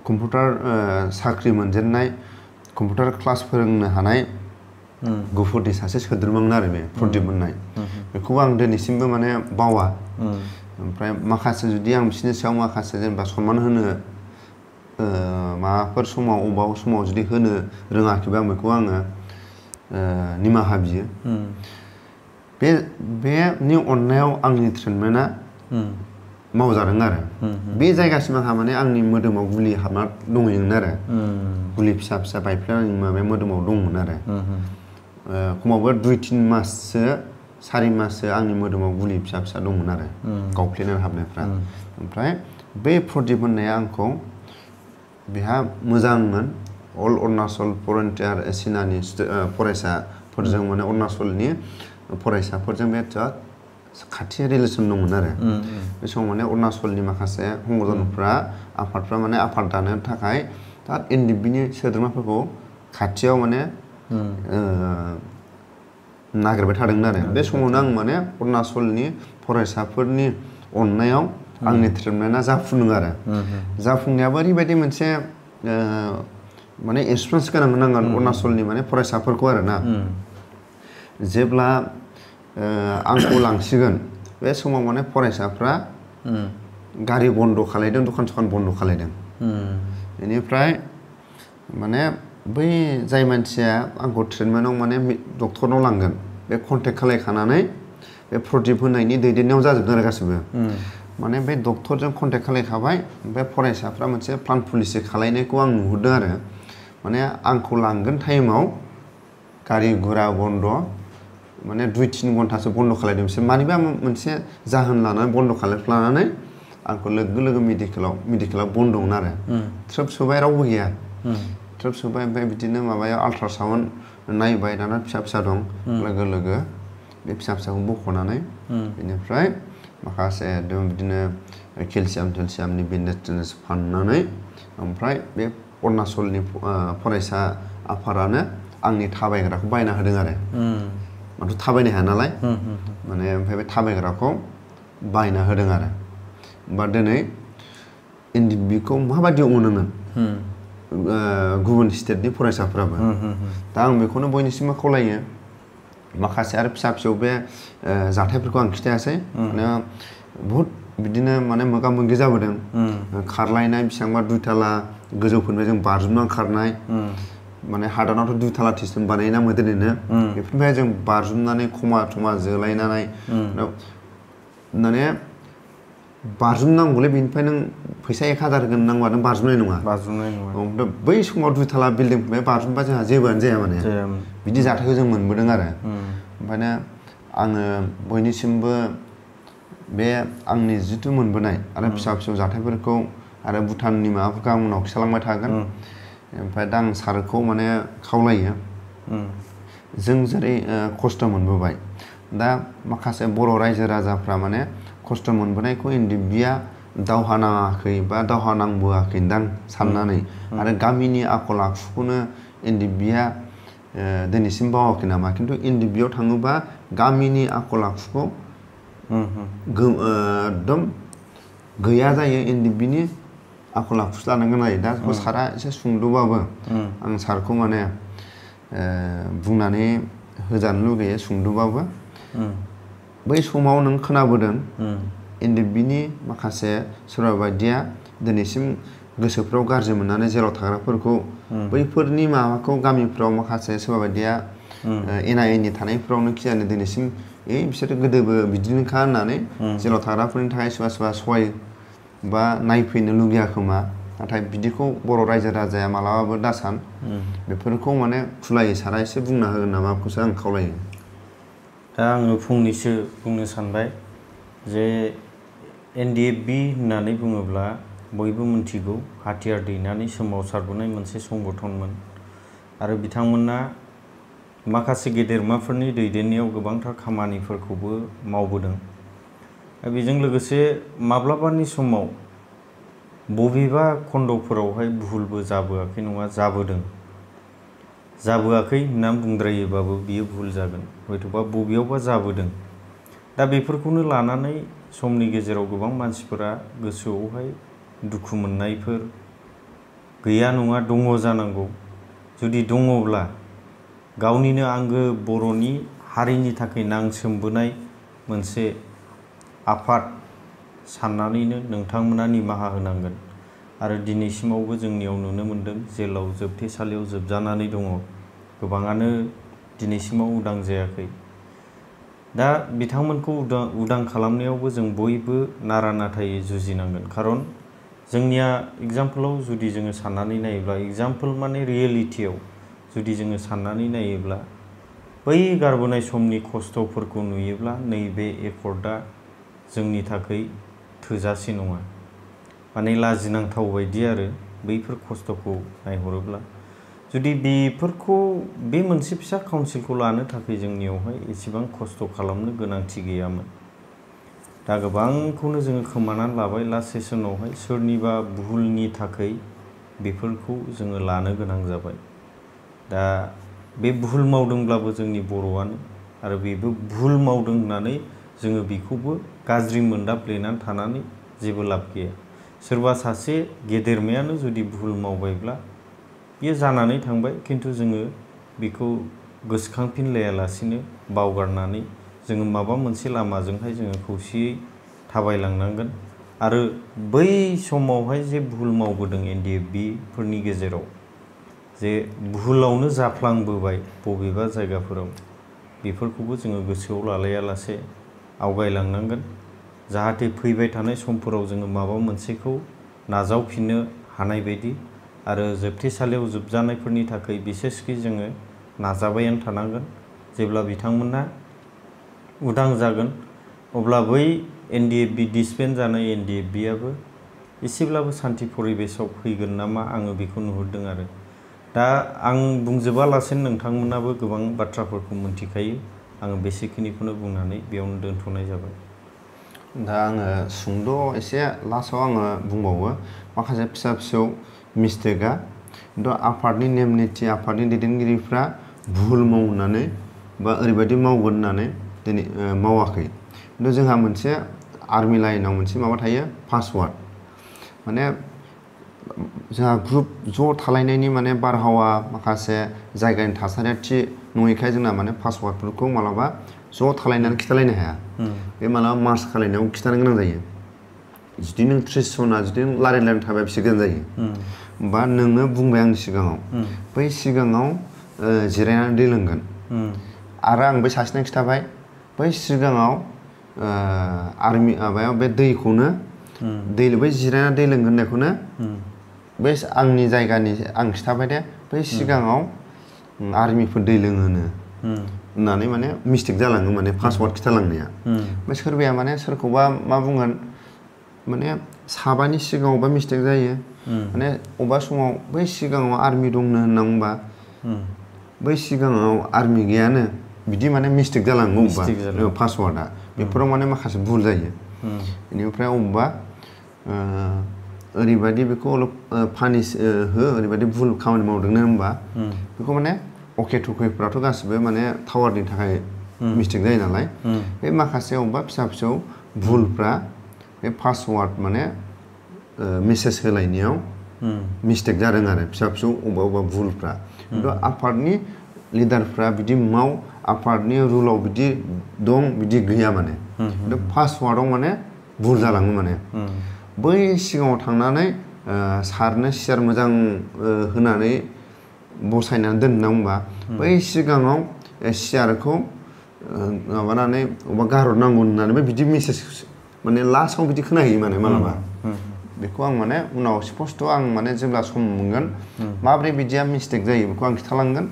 कम्पिउटार साख्रि मोनजेननाय कम्पिउटार क्लास फोरोंनो हानाय गुफुरनि सासे सोद्रोमामोन आरो बे प्रदीप होननाय बेखौ आं दिनैसिमबो माने बावा ओमफ्राय माखासे जुदि आं बिसोरनि सायाव माखासे जेनेबा सनमान होनो माबाफोर समाव अबेबा समाव जुदि होनो रोङाखैबा आं बेखौ आङो निमाहा बियो बेनि अननायाव आंनि ट्रिटमेन्टआ मावजादों आरो बे जायगासिम आंहा माने आंनि मोदोमाव गुलि हाबना दंहैयोमोन आरो गुलि फिसा फिसा बायफ्लेना आंनि माबाया मोदोमाव दंमोन आरो खमावबो 2-3 माससो 4 माससो आंनि मोदोमाव गुलि फिसा फिसा दंमोन आरो गावफ्लेनानै हाबनायफ्रा ओमफ्राय बे प्रदीप होननाया आंखौ बेहा मोजांमोन अल अरुणाचल भलन्टियार सिनानि फरायसाफोरजों माने अरुणाचलनि फरायसाफोरजों बे खाथि रिलेसन दंमोन आरो बे समाव माने अरुणाचलनि माखासे संगठनफ्रा आफादफ्रा माने आफाद दानो थाखाय दा एनडिएफबिनि सोद्रोमाफोरखौ खाथियाव माने नागिरबाय थादोंमोन आरो बे समावनो आं माने अरुणाचलनि फरायसाफोरनि अननायाव आंनि ट्रिटमेन्टआ जाफुंदों आरो जाफुंनायाबो ओरैबायदि मोनसे माने एक्सपिरियेन्स गोनां होनांगोन अरुणाचलनि माने फरायसाफोरखौ आरो ना जेब्ला आंखौ लांसिगोन बे समाव माने फरायसाफ्रा गारि बन्द' खालायदों दखान सखान बन्द' खालायदों बेनिफ्राय माने बै जाय मानसिया आंखौ ट्रिटमेन्टआव माने डक्टरनाव लांगोन बे कन्टेक्ट खालायखानानै बे प्रदीप होनायनि दैदेननायाव जाजोबदों आरो गासिबो माने बे डक्टरजों कन्टेक्ट खालायखाबाय ओमफ्राय फरायसाफ्रा मोनसे प्लान पलिसि खालायनायखौ आं नुहुरदों आरो माने आंखौ लांगोन टाइमाव गारि गुरा बन्द' माने 2-3 घन्टासो बन्द' खालायदों बिसोर मानिबा मोनसे जाहोन लानानै बन्द' खालायफ्लानानै आंखौ लोगो लोगो मेडिकेलाव बन्द'मोन आरो थ्रोब सोबाय रावबो गैया थ्रोब सोबाय ओमफ्राय बिदिनो माबायाव आल्ट्रासाउन्ड नायबाय दाना फिसा फिसा दं लोगो लोगो बे फिसा फिसाखौ बख'नानै बेनिफ्राय माखासे बिदिनो केलसियामनि बेन्डेज फाननानै ओमफ्राय बे अरुणाचलनि फरायसा आफादानो आंनि थाबायग्राखौ बायना होदों आरो माथ' थाबायनो हाया नालाय माने ओमफ्राय बे थाबायग्राखौ बायना होदों आरो होमबा दिनै एनडिएफबिखौ माबायदि अनोमोन गुबुन स्टेटनि फरायसाफ्राबो दा आं बेखौनो बयनिसिमबो खावलायो माखासे आरो फिसा फिसौ बे जाथायफोरखौ आं खिथायासै माने बहुद बिदिनो माने मोगा मोगि जाबोदों खारलायनाय बेसेबांबा 2 थाला गोजौफोरनिफ्राय जों बारजुमनानै खारनाय माने हादानावथ' 2 थाला टिस्टन बानायोना मोदेरनो बेफोरनिफ्राय जों बारजुमनानै खमा थमा जोलायनानै माने बारजुमनांगौलै बेनिफ्राय नों फैसा 1000 होगोन नांगौबा नों बारजुमनाय नङा ओमफ्राय बै समाव 2 थाला बिल्डिंनिफ्राय बारजुमबा जोंहा जेबोआनो जाया माने बिदि जाथायखौ जों मोनबोदों आरो ओंखायनो आङो बयनिसिमबो बे आंनि जिथु मोनबोनाय आरो फिसा फिसौ जाथायफोरखौ आरो भुटाननि माबाफोरखौ आं उनाव खिथालांबाय थागोन ओमफ्राय दा आं सारखौ माने खावलायो जों जेरै खस्थ' मोनबोबाय दा माखासे बर' रायजो राजाफ्रा माने खस्थ' मोनबोनायखौ एनडिएफबिआ दावहा नाङाखै बा दावहा नांबोआखैदां साननानै आरो गामिनि आखल आखुखौनो एनडिएफबिआ दिनैसिम बावाखै नामा खिन्थु एनडिएफबिआव थाङोबा गामिनि आखल आखुखौ एकदम गैया जायो एनडिएफबिनि आखल आखुसो लानो गोनां जायो दा सारा एसे सुंद'बाबो आं सारखौ माने बुंनानै होजानो लुगैयो सुंद'बाबो बै समाव नों खोनाबोदों एनडिएफबिनि माखासे सोरबा बायदिया दिनैसिम गोसोफ्राव गाज्रि मोननानै जेराव थाग्राफोरखौ बैफोरनि माबाखौ गामिफ्राव माखासे सोरबा बायदिया एना एनि थानायफ्रावनो खिजानो दिनैसिम बिसोरो गोदोबो बिदिनोखा होननानै जेराव थाग्राफोरनि थाखाय सोरबा सोरबा सहाय बा नायफैनो लुगैया खोमा नाथाय बिदिखौ बर' रायजो राजाया मालाबाबो दासान बेफोरखौ माने खुलायै सारा एसे बुंना होगोन नामा बेखौसो आं खावलायो। दा आङो फंनैसो बुंनो सानबाय जे एनडिएफबि होननानै बुङोब्ला बयबो मिथिगौ हाथियार दैनानै सोमावसारबोनाय मोनसे संगठनमोन आरो बिथांमोना माखासे गेदेरमाफोरनि दैदेननायाव गोबांथार खामानिफोरखौबो मावबोदों। बेजों लोगोसे माब्लाबानि समाव बबेबा खन्द'फोरावहाय भुलबो जाबोआखै नङा जाबोआखै होननानै बुंद्रायोबाबो बियो भुल जागोन हयथ'बा बबेयावबा जाबोदों। दा बेफोरखौनो लानानै समनि गेजेराव गोबां मानसिफोरा गोसोआवहाय दुखु मोननायफोर गैया नङा दङ जानांगौ। जुदि दङब्ला गावनिनो आंगो बर'नि हारिनि थाखाय नांसोमबोनाय मोनसे आफाद साननानैनो नोंथांमोना निमाहा होनांगोन आरो दिनैसिमावबो जोंनियाव नुनो मोनदों जेलाव जोबथेसालियाव जोबजानानै दङ गोबाङानो दिनैसिमाव उदां जायाखै। दा बिथांमोनखौ उदां खालामनायावबो जों बयबो नारा नाथायै जुजिनांगोन खारन जोंनिया एग्जाम्पलाव जुदि जोङो साननानै नायोब्ला एग्जाम्पल माने रियेलिटियाव जुदि जोङो साननानै नायोब्ला बै गारबोनाय समनि खस्थ'फोरखौ नुयोब्ला नैबे एकर्डआ जोंनि थाखाय थोजासे नङा माने लाजिनांथाव बायदि आरो बैफोर खस्थ'खौ नायहरोब्ला जुदि बेफोरखौ बे मोनसे फिसा काउन्सिलखौ लानो थाखाय जोंनियावहाय एसेबां खस्थ' खालामनो गोनांथि गैयामोन। दा गोबांखौनो जोङो खोमानानै लाबाय लास्ट सेसनावहाय सोरनिबा भुलनि थाखाय बेफोरखौ जोङो लानो गोनां जाबाय। दा बे भुल मावदोंब्लाबो जोंनि बर'आनो आरो बेबो भुल मावदों होननानै जोङो बेखौबो गाज्रि मोनदाबफ्लेनानै थानानै जेबो लाब गैया। सोरबा सासे गेदेरमायानो जुदि भुल मावबायब्ला बियो जानानै थांबाय खिन्थु जोङो बेखौ गोसोखांफिनलायालासिनो बावगारनानै जोङो माबा मोनसे लामाजोंहाय जोङो खौसेयै थाबायलांनांगोन आरो बै समावहाय जे भुल मावबोदों एनडिएफबिफोरनि गेजेराव जे भुलावनो जाफ्लांबोबाय बबेबा जायगाफोराव बेफोरखौबो जोङो गोसोआव लालायालासे आवगायलांनांगोन जाहाथे फैबाय थानाय समफोराव जोङो माबा मोनसेखौ नाजावफिननो हानाय बायदि आरो जोबथेसालियाव जोबजानायफोरनि थाखाय बिसेसखि जोङो नाजाबायानो थानांगोन। जेब्ला बिथांमोना उदां जागोन अब्ला बै एनडिएफबि डिसबेन्ड जानाय एनडिएफबिआबो एसेब्लाबो सान्थि परिबेशआव फैगोन नामा आङो बेखौ नुहुरदों आरो दा आं बुंजोबालासेनो नोंथांमोनाबो गोबां बाथ्राफोरखौ मिथिखायो आङो बेसेखिनिखौनो बुंनानै बेयावनो दोनथ'नाय जाबाय। दा आङो सुंद' एसे लास्टआव आङो बुंबावो माखासे फिसा फिसौ मिस्टेकआ खिन्थु आफादनि नेम निथि आफादनि दैदेनगिरिफ्रा भुल मावनानै बा ओरैबायदि मावगोन होननानै दिनै मावाखै। खिन्थु जोंहा मोनसे आर्मि लाइनाव मोनसे माबा थायो पासवार्ड माने जोंहा ग्रुप ज' थालायनायनि माने बारहावा माखासे जायगानि थासारिया थि नङैखाय जोंना माने पासवार्डफोरखौ मालाबा ज' थालायनानै खिथालायनो हाया। बे मालाबा मार्च खालायनायाव खिथानो गोनां जायो। जुदि नों 30 जना जुदि रायलायनानै थाबाय बेसे गोजान जायो बा नोङो बुंबाय आंनि सिगाङाव बै सिगाङाव जिरायनानै दै लोंगोन आरो आं बै सासेनो खिथाबाय बै सिगाङाव आर्मि माबायाव बे दैखौनो बै जिरायनानै दै लोंगोन होननायखौनो बे आंनि जायगानि आं खिथाबाय दे बै सिगाङाव आर्मिफोर दै लोङोनो होननानै माने मिस्टेक जालाङो माने पासवार्ड खिथालांनाया। ओमफ्राय सोरबाया माने सोरखौबा मा बुंगोन माने साबानि सिगाङावबा मिस्टेक जायो माने अबेबा समाव बै सिगाङाव आर्मि दंनो होनना बुंबा बै सिगाङाव आर्मि गैयानो बिदि माने मिस्टेक जालाङो अबेबा पासवार्डआ बेफोराव माने माखासे भुल जायो बेनिफ्राय अबेबा ओरैबायदि बेखौ पानिस हो ओरैबायदि भुल खामानि मावदोंनो होनबा बेखौ माने अके टुकेफ्राथ' गासिबो माने टावारनि थाखाय मिस्टेक जायो नालाय बे माखासे अबेबा फिसा फिसौ भुलफ्रा बे पासवार्ड माने मेसेज होलायनायाव मिस्टेक जादों आरो फिसा फिसौ अबेबा भुलफ्रा खिन्थु आफादनि लिडारफ्रा बिदि माव आफादनि रुलाव बिदि दं बिदि गैया माने खिन्थु पासवार्डआव माने भुल जालाङो माने बै सिगाङाव थांनानै सारनो सियार मोजां होनानै बसायनानै दोननांगौबा बै सिगाङाव सियारखौ माबानानै अबेबा गारहरनांगौ होननानैबो बिदि मेसेज माने लास्टआव बिदि खोनाहैयो माने मालाबा बेखौ आं माने उनाव स्पस्ट' आं माने जेब्ला सम मोनगोन माब्रै बिदिया मिस्टेक जायो बेखौ आं खिथालांगोन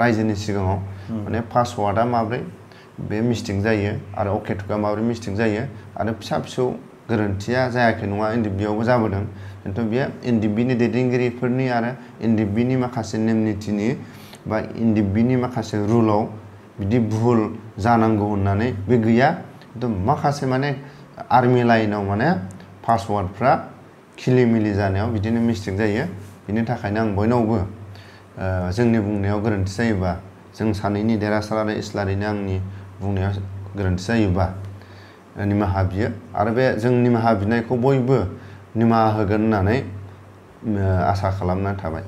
रायजोनि सिगाङाव माने पासवार्डआ माब्रै बे मिस्टेक जायो आरो अके टुकआ माब्रै मिस्टेक जायो आरो फिसा फिसौ गोरोन्थिया जायाखै नङा एनडिबिआवबो जाबोदों खिन्थु बेयो एनडिबिनि दैदेनगिरिफोरनि आरो एनडिबिनि माखासे नेम निथिनि बा एनडिबिनि माखासे रुलाव बिदि भुल जानांगौ होननानै बे गैया खिन्थु माखासे माने आर्मि लाइनाव माने पासवार्डफ्रा खिलिमिलि जानायाव बिदिनो मिस्टेक जायो बिनि थाखायनो आं बयनावबो जोंनि बुंनायाव गोरोन्थि जायोबा जों सानैनि देरहासार आरो इस्लारिनि आंनि बुंनायाव गोरोन्थि जायोबा निमाहा बियो आरो बे जों निमाहा बिनायखौ बयबो निमाहा होगोन होननानै आसा खालामनानै थाबाय।